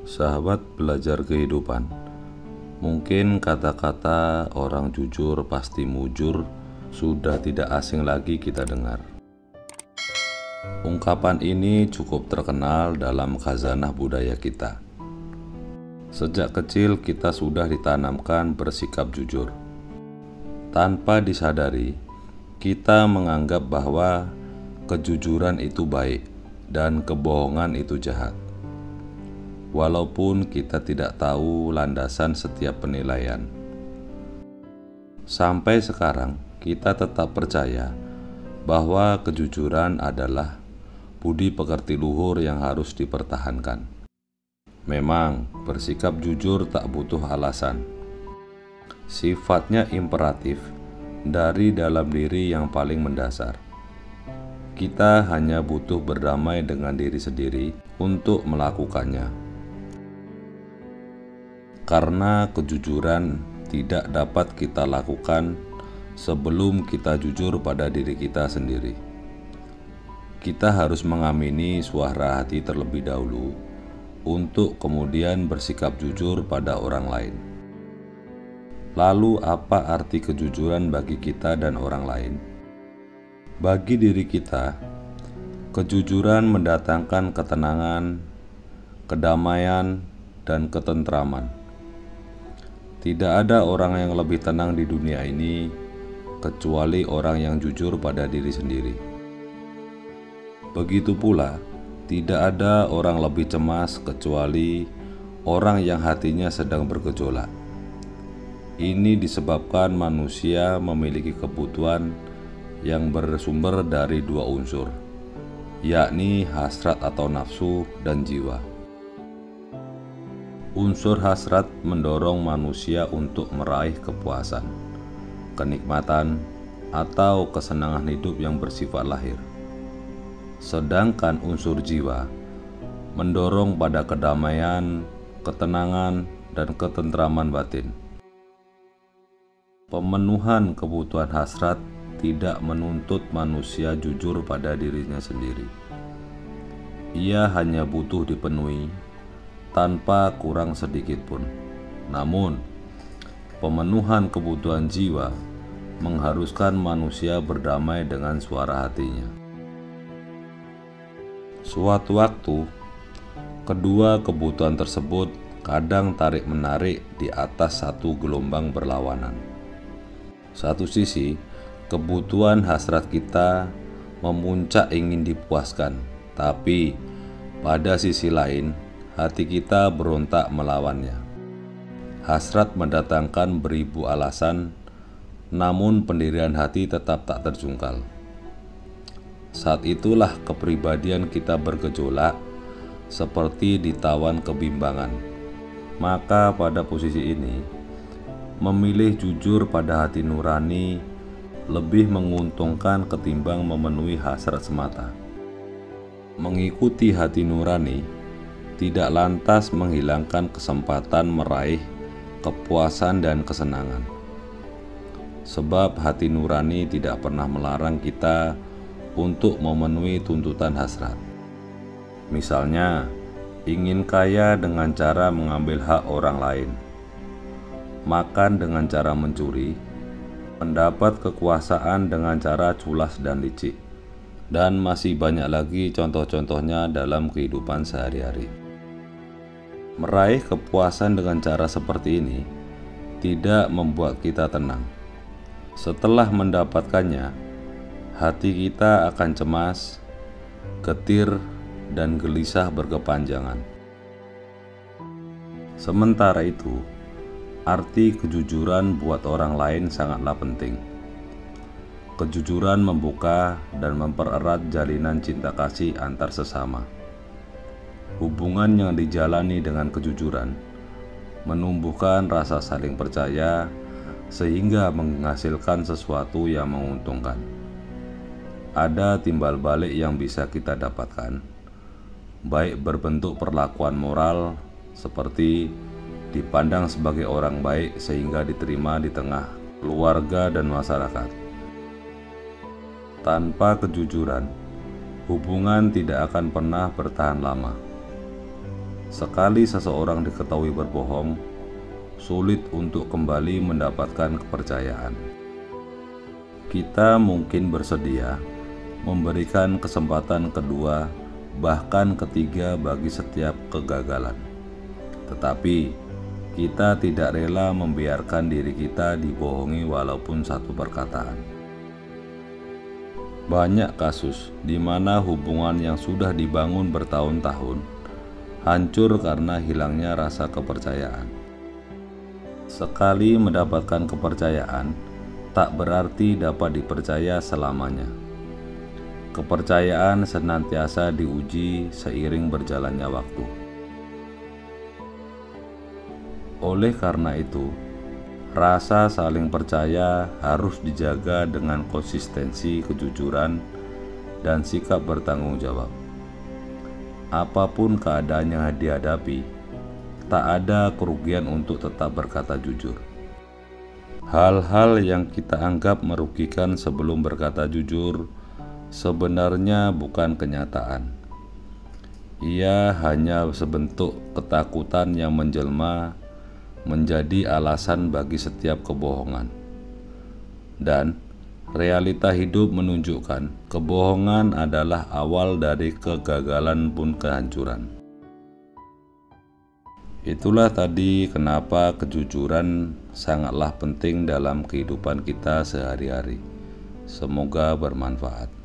Sahabat belajar kehidupan, mungkin kata-kata orang jujur pasti mujur sudah tidak asing lagi kita dengar. Ungkapan ini cukup terkenal dalam khazanah budaya kita. Sejak kecil kita sudah ditanamkan bersikap jujur. Tanpa disadari, kita menganggap bahwa kejujuran itu baik dan kebohongan itu jahat. Walaupun kita tidak tahu landasan setiap penilaian. Sampai sekarang, kita tetap percaya bahwa kejujuran adalah budi pekerti luhur yang harus dipertahankan. Memang, bersikap jujur tak butuh alasan. Sifatnya imperatif dari dalam diri yang paling mendasar. Kita hanya butuh berdamai dengan diri sendiri untuk melakukannya. Karena kejujuran tidak dapat kita lakukan sebelum kita jujur pada diri kita sendiri. Kita harus mengamini suara hati terlebih dahulu untuk kemudian bersikap jujur pada orang lain. Lalu apa arti kejujuran bagi kita dan orang lain? Bagi diri kita, kejujuran mendatangkan ketenangan, kedamaian, dan ketentraman. Tidak ada orang yang lebih tenang di dunia ini kecuali orang yang jujur pada diri sendiri. Begitu pula, tidak ada orang lebih cemas kecuali orang yang hatinya sedang bergejolak. Ini disebabkan manusia memiliki kebutuhan yang bersumber dari dua unsur, yakni hasrat atau nafsu dan jiwa. Unsur hasrat mendorong manusia untuk meraih kepuasan, kenikmatan, atau kesenangan hidup yang bersifat lahir. Sedangkan unsur jiwa mendorong pada kedamaian, ketenangan, dan ketentraman batin. Pemenuhan kebutuhan hasrat tidak menuntut manusia jujur pada dirinya sendiri. Ia hanya butuh dipenuhi tanpa kurang sedikit pun. Namun, pemenuhan kebutuhan jiwa mengharuskan manusia berdamai dengan suara hatinya. Suatu waktu, kedua kebutuhan tersebut kadang tarik-menarik di atas satu gelombang berlawanan. Satu sisi, kebutuhan hasrat kita memuncak ingin dipuaskan, tapi pada sisi lain, hati kita berontak melawannya. Hasrat mendatangkan beribu alasan, namun pendirian hati tetap tak terjungkal. Saat itulah kepribadian kita bergejolak, seperti ditawan kebimbangan. Maka pada posisi ini, memilih jujur pada hati nurani lebih menguntungkan ketimbang memenuhi hasrat semata. Mengikuti hati nurani tidak lantas menghilangkan kesempatan meraih kepuasan dan kesenangan. Sebab hati nurani tidak pernah melarang kita untuk memenuhi tuntutan hasrat. Misalnya, ingin kaya dengan cara mengambil hak orang lain, makan dengan cara mencuri, mendapat kekuasaan dengan cara culas dan licik, dan masih banyak lagi contoh-contohnya dalam kehidupan sehari-hari. Meraih kepuasan dengan cara seperti ini tidak membuat kita tenang. Setelah mendapatkannya, hati kita akan cemas, getir, dan gelisah berkepanjangan. Sementara itu, arti kejujuran buat orang lain sangatlah penting. Kejujuran membuka dan mempererat jalinan cinta kasih antar sesama. Hubungan yang dijalani dengan kejujuran menumbuhkan rasa saling percaya sehingga menghasilkan sesuatu yang menguntungkan. Ada timbal balik yang bisa kita dapatkan, baik berbentuk perlakuan moral seperti dipandang sebagai orang baik sehingga diterima di tengah keluarga dan masyarakat. Tanpa kejujuran, hubungan tidak akan pernah bertahan lama. Sekali seseorang diketahui berbohong, sulit untuk kembali mendapatkan kepercayaan. Kita mungkin bersedia memberikan kesempatan kedua, bahkan ketiga bagi setiap kegagalan. Tetapi kita tidak rela membiarkan diri kita dibohongi walaupun satu perkataan. Banyak kasus di mana hubungan yang sudah dibangun bertahun-tahun hancur karena hilangnya rasa kepercayaan. Sekali mendapatkan kepercayaan, tak berarti dapat dipercaya selamanya. Kepercayaan senantiasa diuji seiring berjalannya waktu. Oleh karena itu, rasa saling percaya harus dijaga dengan konsistensi, kejujuran, dan sikap bertanggung jawab. Apapun keadaan yang dihadapi, tak ada kerugian untuk tetap berkata jujur. Hal-hal yang kita anggap merugikan sebelum berkata jujur sebenarnya bukan kenyataan. Ia hanya sebentuk ketakutan yang menjelma menjadi alasan bagi setiap kebohongan. Dan realita hidup menunjukkan kebohongan adalah awal dari kegagalan pun kehancuran. Itulah tadi kenapa kejujuran sangatlah penting dalam kehidupan kita sehari-hari. Semoga bermanfaat.